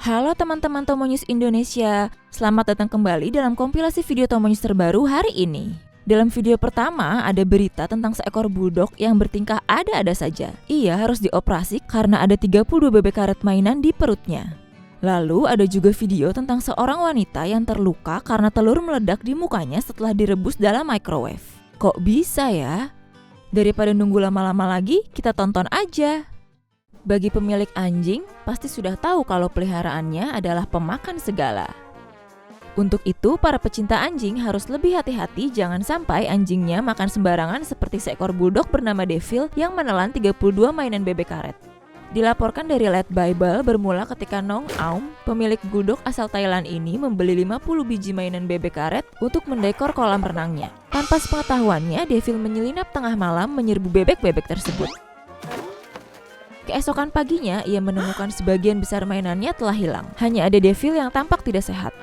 Halo teman-teman Tomonius Indonesia, selamat datang kembali dalam kompilasi video Tomonius terbaru hari ini. Dalam video pertama ada berita tentang seekor bulldog yang bertingkah ada-ada saja. Ia harus dioperasi karena ada 32 bebek karet mainan di perutnya. Lalu ada juga video tentang seorang wanita yang terluka karena telur meledak di mukanya setelah direbus dalam microwave. Kok bisa ya? Daripada nunggu lama-lama lagi, kita tonton aja. Bagi pemilik anjing, pasti sudah tahu kalau peliharaannya adalah pemakan segala. Untuk itu, para pecinta anjing harus lebih hati-hati jangan sampai anjingnya makan sembarangan seperti seekor bulldog bernama Devil yang menelan 32 mainan bebek karet. Dilaporkan dari Let Bible bermula ketika Nong Aum, pemilik bulldog asal Thailand ini membeli 50 biji mainan bebek karet untuk mendekor kolam renangnya. Tanpa sepengetahuannya, Devil menyelinap tengah malam menyerbu bebek-bebek tersebut. Keesokan paginya, ia menemukan sebagian besar mainannya telah hilang. Hanya ada Devil yang tampak tidak sehat.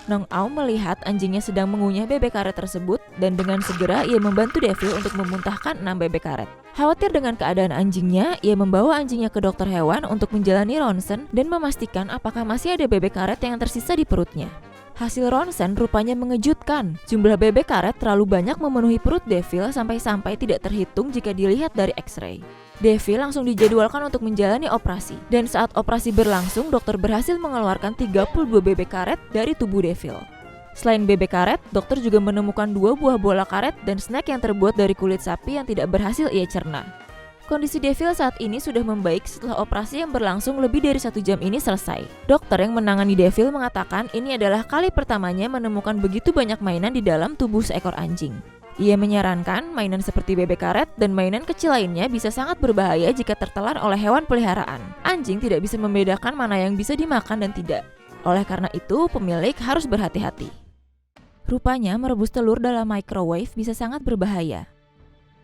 Nong Aum melihat anjingnya sedang mengunyah bebek karet tersebut dan dengan segera ia membantu Devil untuk memuntahkan 6 bebek karet. Khawatir dengan keadaan anjingnya, ia membawa anjingnya ke dokter hewan untuk menjalani ronsen dan memastikan apakah masih ada bebek karet yang tersisa di perutnya. Hasil ronsen rupanya mengejutkan. Jumlah bebek karet terlalu banyak memenuhi perut Devil sampai-sampai tidak terhitung jika dilihat dari X-ray. Devil langsung dijadwalkan untuk menjalani operasi. Dan saat operasi berlangsung, dokter berhasil mengeluarkan 32 bebek karet dari tubuh Devil. Selain bebek karet, dokter juga menemukan 2 buah bola karet dan snack yang terbuat dari kulit sapi yang tidak berhasil ia cerna. Kondisi Devil saat ini sudah membaik setelah operasi yang berlangsung lebih dari 1 jam ini selesai. Dokter yang menangani Devil mengatakan ini adalah kali pertamanya menemukan begitu banyak mainan di dalam tubuh seekor anjing. Ia menyarankan mainan seperti bebek karet dan mainan kecil lainnya bisa sangat berbahaya jika tertelan oleh hewan peliharaan. Anjing tidak bisa membedakan mana yang bisa dimakan dan tidak. Oleh karena itu, pemilik harus berhati-hati. Rupanya merebus telur dalam microwave bisa sangat berbahaya.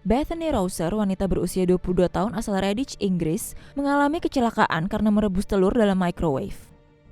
Bethany Rouser, wanita berusia 22 tahun asal Redditch, Inggris, mengalami kecelakaan karena merebus telur dalam microwave.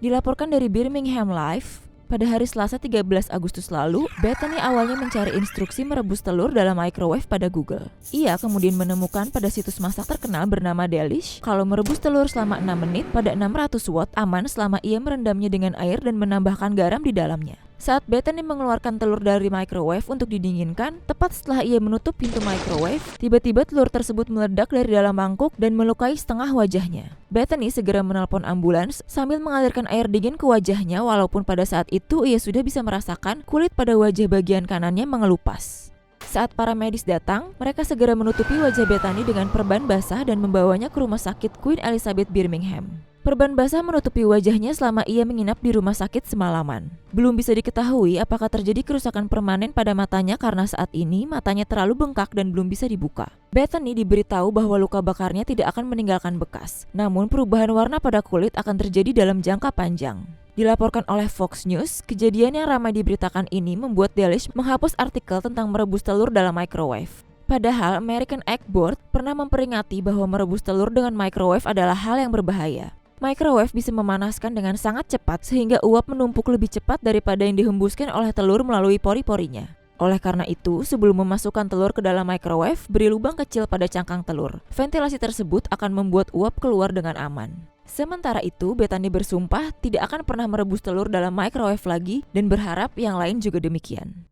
Dilaporkan dari Birmingham Live, pada hari Selasa 13 Agustus lalu, Bethany awalnya mencari instruksi merebus telur dalam microwave pada Google. Ia kemudian menemukan pada situs masak terkenal bernama Delish kalau merebus telur selama 6 menit pada 600 watt aman selama ia merendamnya dengan air dan menambahkan garam di dalamnya. Saat Bethany mengeluarkan telur dari microwave untuk didinginkan, tepat setelah ia menutup pintu microwave, tiba-tiba telur tersebut meledak dari dalam mangkuk dan melukai setengah wajahnya. Bethany segera menelpon ambulans sambil mengalirkan air dingin ke wajahnya walaupun pada saat itu ia sudah bisa merasakan kulit pada wajah bagian kanannya mengelupas. Saat para medis datang, mereka segera menutupi wajah Bethany dengan perban basah dan membawanya ke rumah sakit Queen Elizabeth Birmingham. Perban basah menutupi wajahnya selama ia menginap di rumah sakit semalaman. Belum bisa diketahui apakah terjadi kerusakan permanen pada matanya karena saat ini matanya terlalu bengkak dan belum bisa dibuka. Bethany diberitahu bahwa luka bakarnya tidak akan meninggalkan bekas, namun perubahan warna pada kulit akan terjadi dalam jangka panjang. Dilaporkan oleh Fox News, kejadian yang ramai diberitakan ini membuat Delish menghapus artikel tentang merebus telur dalam microwave. Padahal American Egg Board pernah memperingati bahwa merebus telur dengan microwave adalah hal yang berbahaya. Microwave bisa memanaskan dengan sangat cepat sehingga uap menumpuk lebih cepat daripada yang dihembuskan oleh telur melalui pori-porinya. Oleh karena itu, sebelum memasukkan telur ke dalam microwave, beri lubang kecil pada cangkang telur. Ventilasi tersebut akan membuat uap keluar dengan aman. Sementara itu, Bethany bersumpah tidak akan pernah merebus telur dalam microwave lagi dan berharap yang lain juga demikian.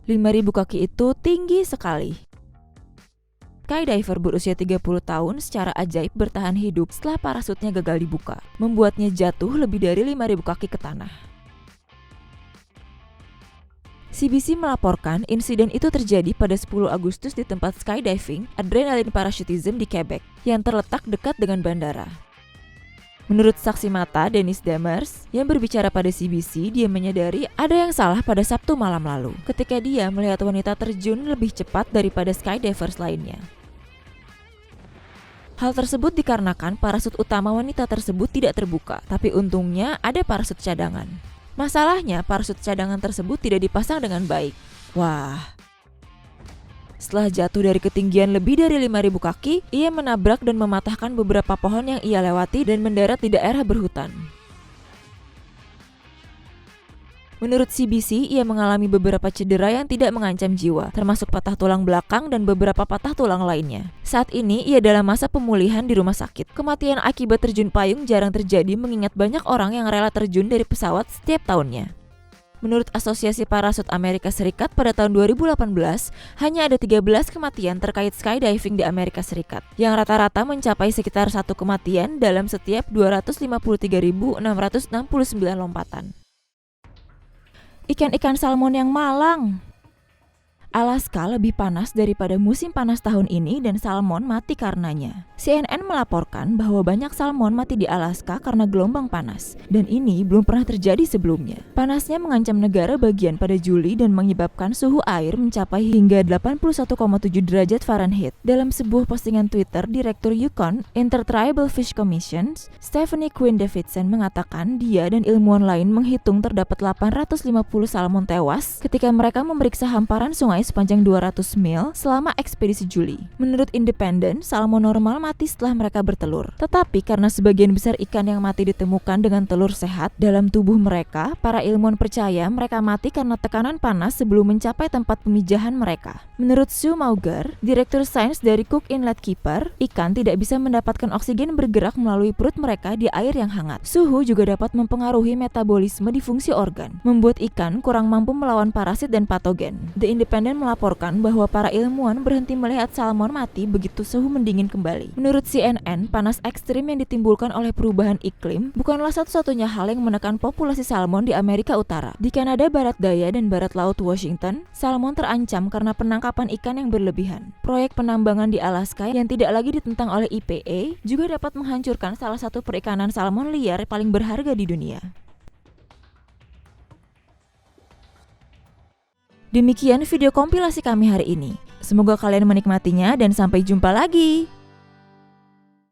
5.000 kaki itu tinggi sekali. Skydiver berusia 30 tahun secara ajaib bertahan hidup setelah parasutnya gagal dibuka, membuatnya jatuh lebih dari 5.000 kaki ke tanah. CBC melaporkan insiden itu terjadi pada 10 Agustus di tempat skydiving Adrenaline Parachutism di Quebec yang terletak dekat dengan bandara. Menurut saksi mata Dennis Demers yang berbicara pada CBC, dia menyadari ada yang salah pada Sabtu malam lalu ketika dia melihat wanita terjun lebih cepat daripada skydivers lainnya. Hal tersebut dikarenakan parasut utama wanita tersebut tidak terbuka, tapi untungnya ada parasut cadangan. Masalahnya, parasut cadangan tersebut tidak dipasang dengan baik. Wah. Setelah jatuh dari ketinggian lebih dari 5.000 kaki, ia menabrak dan mematahkan beberapa pohon yang ia lewati dan mendarat di daerah berhutan. Menurut CBC, ia mengalami beberapa cedera yang tidak mengancam jiwa, termasuk patah tulang belakang dan beberapa patah tulang lainnya. Saat ini, ia dalam masa pemulihan di rumah sakit. Kematian akibat terjun payung jarang terjadi mengingat banyak orang yang rela terjun dari pesawat setiap tahunnya. Menurut Asosiasi Parasut Amerika Serikat pada tahun 2018, hanya ada 13 kematian terkait skydiving di Amerika Serikat, yang rata-rata mencapai sekitar 1 kematian dalam setiap 253.669 lompatan. Ikan-ikan salmon yang malang. Alaska lebih panas daripada musim panas tahun ini dan salmon mati karenanya. CNN melaporkan bahwa banyak salmon mati di Alaska karena gelombang panas, dan ini belum pernah terjadi sebelumnya. Panasnya mengancam negara bagian pada Juli dan menyebabkan suhu air mencapai hingga 81,7 derajat Fahrenheit. Dalam sebuah postingan Twitter, Direktur Yukon Intertribal Fish Commission, Stephanie Quinn Davidson mengatakan dia dan ilmuwan lain menghitung terdapat 850 salmon tewas ketika mereka memeriksa hamparan sungai sepanjang 200 mil selama ekspedisi Juli. Menurut Independent, salmon normal mati setelah mereka bertelur. Tetapi karena sebagian besar ikan yang mati ditemukan dengan telur sehat dalam tubuh mereka, para ilmuwan percaya mereka mati karena tekanan panas sebelum mencapai tempat pemijahan mereka. Menurut Sue Mauger, Direktur Sains dari Cook Inlet Keeper, ikan tidak bisa mendapatkan oksigen bergerak melalui perut mereka di air yang hangat. Suhu juga dapat mempengaruhi metabolisme di fungsi organ, membuat ikan kurang mampu melawan parasit dan patogen. The Independent melaporkan bahwa para ilmuwan berhenti melihat salmon mati begitu suhu mendingin kembali. Menurut CNN, panas ekstrim yang ditimbulkan oleh perubahan iklim bukanlah satu-satunya hal yang menekan populasi salmon di Amerika Utara. Di Kanada Barat Daya dan Barat Laut Washington, salmon terancam karena penangkapan ikan yang berlebihan. Proyek penambangan di Alaska yang tidak lagi ditentang oleh EPA juga dapat menghancurkan salah satu perikanan salmon liar paling berharga di dunia. Demikian video kompilasi kami hari ini. Semoga kalian menikmatinya dan sampai jumpa lagi.